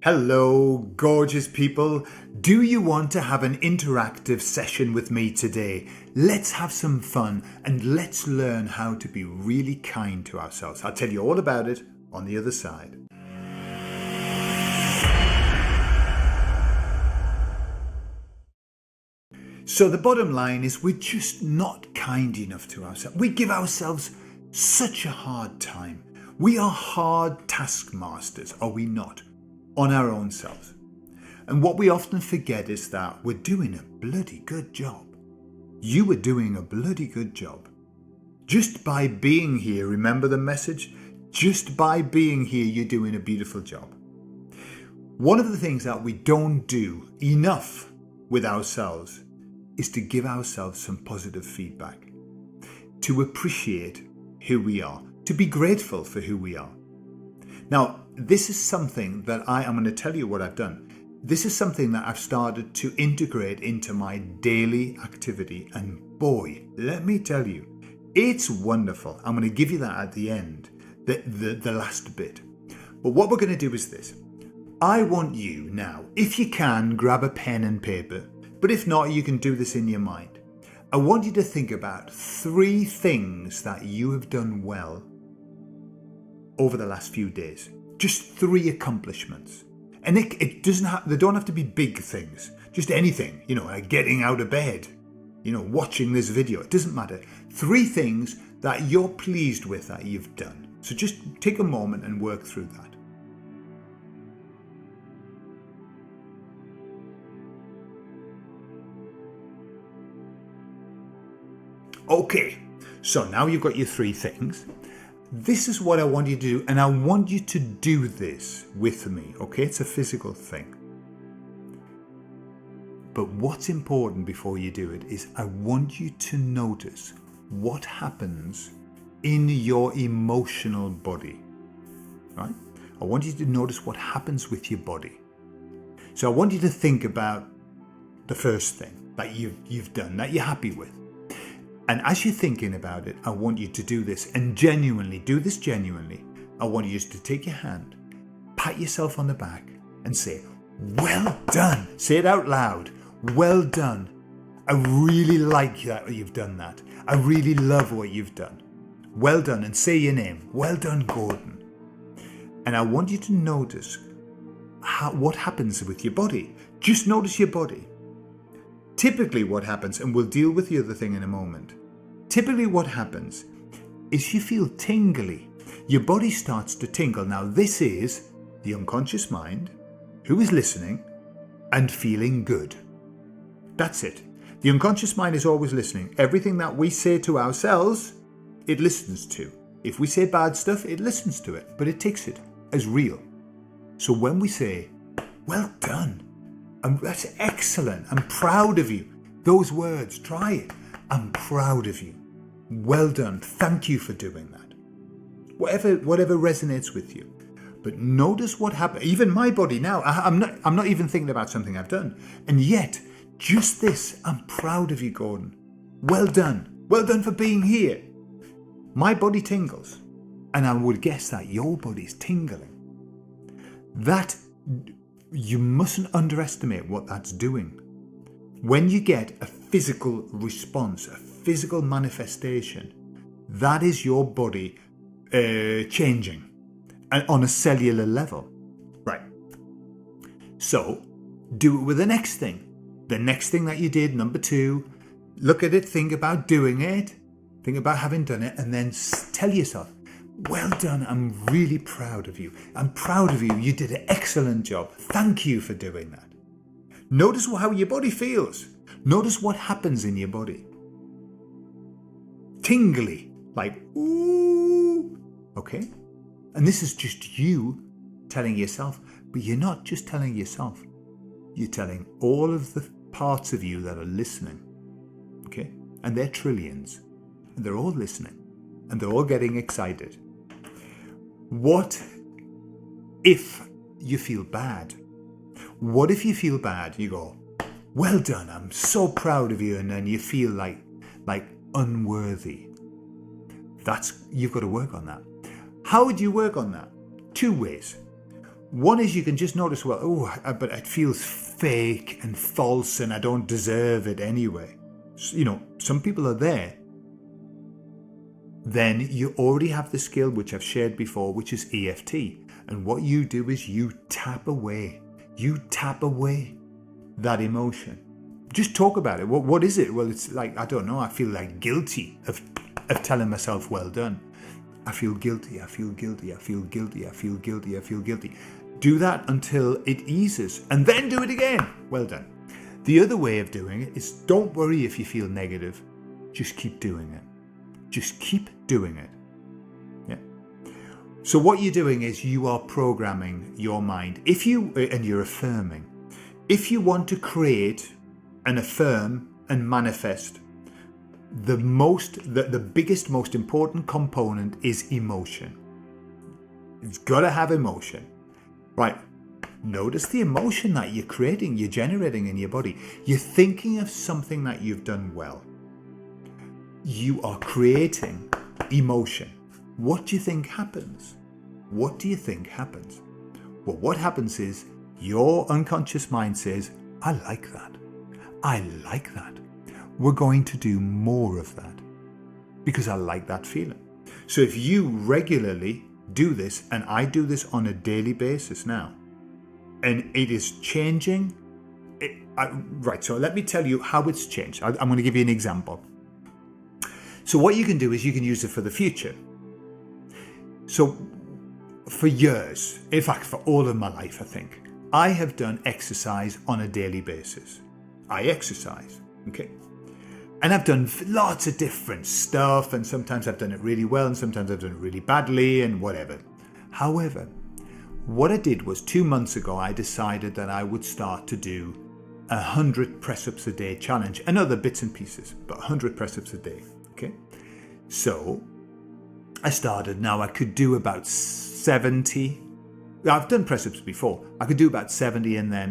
Hello, gorgeous people. Do you want to have an interactive session with me today? Let's have some fun and let's learn how to be really kind to ourselves. I'll tell you all about it on the other side. So the bottom line is we're just not kind enough to ourselves. We give ourselves such a hard time. We are hard taskmasters, are we not? On our own selves. And what we often forget is that we're doing a bloody good job. You are doing a bloody good job. Just by being here, remember the message? Just by being here, you're doing a beautiful job. One of the things that we don't do enough with ourselves is to give ourselves some positive feedback, to appreciate who we are, to be grateful for who we are. Now, this is something that I'm going to tell you what I've done. This is something that I've started to integrate into my daily activity. And boy, let me tell you, it's wonderful. I'm going to give you that at the end, the last bit. But what we're going to do is this. I want you now, if you can, grab a pen and paper. But if not, you can do this in your mind. I want you to think about 3 things that you have done well over the last few days. Just 3 accomplishments. And it doesn't have, they don't have to be big things. Just anything, like getting out of bed, watching this video. It doesn't matter. 3 things that you're pleased with that you've done. So just take a moment and work through that. Okay, so now you've got your 3 things. This is what I want you to do, and I want you to do this with me, okay? It's a physical thing. But what's important before you do it is I want you to notice what happens in your emotional body, right? I want you to notice what happens with your body. So I want you to think about the first thing that you've done, that you're happy with. And as you're thinking about it, I want you to do this and do this genuinely. I want you just to take your hand, pat yourself on the back and say, well done. Say it out loud. Well done. I really like that you've done that. I really love what you've done. Well done. And say your name. Well done, Gordon. And I want you to notice what happens with your body. Just notice your body. Typically what happens, and we'll deal with the other thing in a moment, typically what happens is you feel tingly. Your body starts to tingle. Now this is the unconscious mind who is listening and feeling good. That's it. The unconscious mind is always listening. Everything that we say to ourselves, it listens to. If we say bad stuff, it listens to it, but it takes it as real. So when we say, well done, that's excellent. I'm proud of you. Those words, try it. I'm proud of you. Well done. Thank you for doing that. Whatever resonates with you. But notice what happened. Even my body now, I'm not even thinking about something I've done. And yet, just this, I'm proud of you, Gordon. Well done. Well done for being here. My body tingles. And I would guess that your body's tingling. You mustn't underestimate what that's doing. When you get a physical response, a physical manifestation, that is your body changing on a cellular level. Right. So, do it with the next thing. The next thing that you did, number 2, look at it, think about doing it, think about having done it, and then tell yourself, well done, I'm really proud of you. I'm proud of you. You did an excellent job. Thank you for doing that. Notice how your body feels. Notice what happens in your body. Tingly, like, ooh. Okay? And this is just you telling yourself, but you're not just telling yourself. You're telling all of the parts of you that are listening. Okay? And they're trillions. And they're all listening. And they're all getting excited. What if you feel bad? What if you feel bad? You go, well done, I'm so proud of you, and then you feel like unworthy. You've got to work on that. How would you work on that? 2 ways. One is you can just notice, well, but it feels fake and false and I don't deserve it anyway. Some people are there. Then you already have the skill, which I've shared before, which is EFT. And what you do is you tap away that emotion. Just talk about it. What is it? Well, it's like, I don't know, I feel like guilty of telling myself, well done. I feel guilty, I feel guilty, I feel guilty, I feel guilty, I feel guilty. Do that until it eases and then do it again. Well done. The other way of doing it is don't worry if you feel negative. Just keep doing it. Just keep doing it. Yeah. So what you're doing is you are programming your mind. And you're affirming. If you want to create and affirm and manifest, the biggest, most important component is emotion. It's got to have emotion. Right. Notice the emotion that you're creating, you're generating in your body. You're thinking of something that you've done well. You are creating emotion. What do you think happens? What do you think happens? Well, what happens is your unconscious mind says, I like that. I like that. We're going to do more of that because I like that feeling. So if you regularly do this, and I do this on a daily basis now, and it is changing. Right, so let me tell you how it's changed. I'm going to give you an example. So what you can do is you can use it for the future. So for years, in fact, for all of my life, I think, I have done exercise on a daily basis. I exercise, okay? And I've done lots of different stuff, and sometimes I've done it really well, and sometimes I've done it really badly, and whatever. However, what I did was 2 months ago, I decided that I would start to do 100 press-ups a day challenge, and other bits and pieces, but 100 press-ups a day, okay? So I started. Now I could do about 70. I've done press-ups before. I could do about 70, and then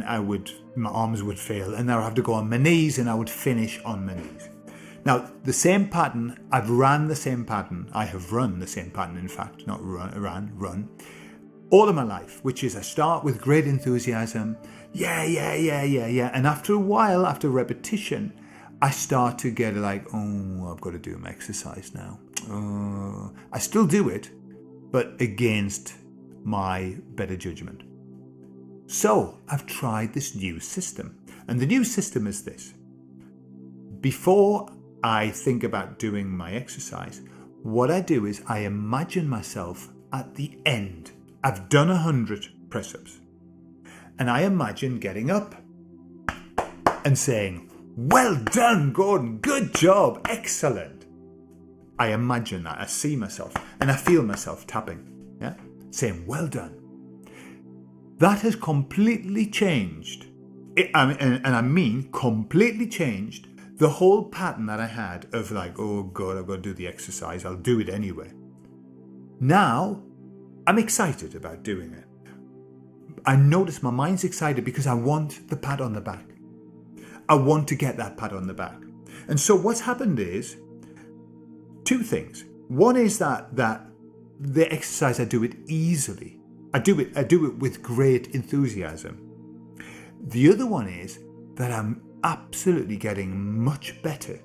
my arms would fail, and then I'd have to go on my knees, and I would finish on my knees. Now, the same pattern, I have run the same pattern, in fact, not run, all of my life, which is I start with great enthusiasm, yeah, and after a while, after repetition, I start to get like, I've got to do my exercise now. I still do it, but against my better judgment. So I've tried this new system, and the new system is this. Before I think about doing my exercise, what I do is I imagine myself at the end. I've done 100 press-ups, and I imagine getting up and saying, well done, Gordon, good job, excellent. I imagine that, I see myself, and I feel myself tapping, saying, well done. That has completely changed, I mean completely changed, the whole pattern that I had of like, oh God, I've got to do the exercise, I'll do it anyway. Now, I'm excited about doing it. I notice my mind's excited because I want the pat on the back. I want to get that pat on the back. And so what's happened is two things. One is that the exercise, I do it easily. I do it with great enthusiasm. The other one is that I'm absolutely getting much better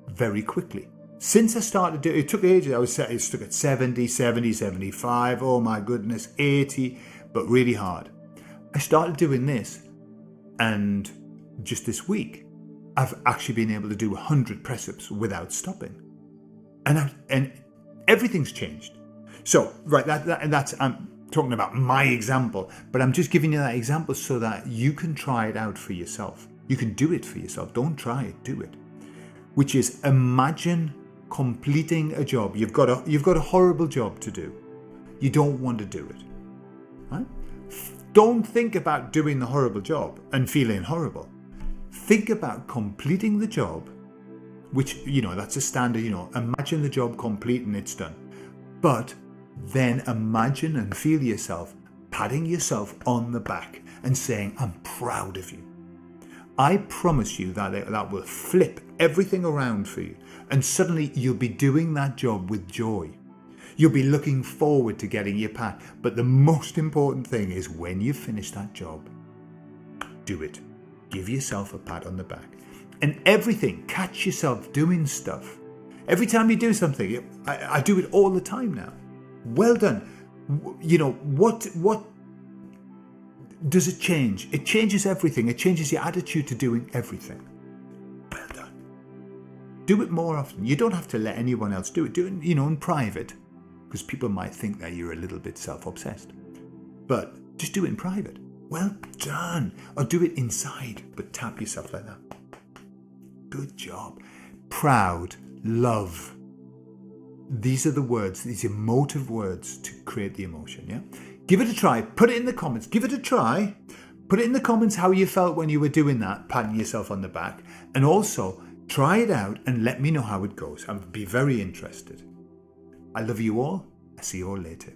very quickly. Since I started doing it, took ages. I stuck at 70, 75, oh my goodness, 80, but really hard. I started doing this, and just this week, I've actually been able to do 100 press-ups without stopping. And everything's changed. So, right, that's I'm talking about my example, but I'm just giving you that example so that you can try it out for yourself. You can do it for yourself. Don't try it, do it. Which is, imagine completing a job. You've got a horrible job to do. You don't want to do it. Right? Don't think about doing the horrible job and feeling horrible. Think about completing the job, which, that's a standard, imagine the job complete and it's done. But then imagine and feel yourself patting yourself on the back and saying, I'm proud of you. I promise you that will flip everything around for you, and suddenly you'll be doing that job with joy. You'll be looking forward to getting your pat. But the most important thing is when you finish that job, do it. Give yourself a pat on the back. And everything, catch yourself doing stuff. Every time you do something, I do it all the time now. Well done. You know, what does it change? It changes everything. It changes your attitude to doing everything. Well done. Do it more often. You don't have to let anyone else do it. Do it, in private, because people might think that you're a little bit self-obsessed. But just do it in private. Well done. Or do it inside, but tap yourself like that. Good job. Proud, love. These are the words, these emotive words to create the emotion, yeah? Give it a try. Put it in the comments. Give it a try. Put it in the comments how you felt when you were doing that, patting yourself on the back. And also, try it out and let me know how it goes. I'd be very interested. I love you all. I'll see you all later.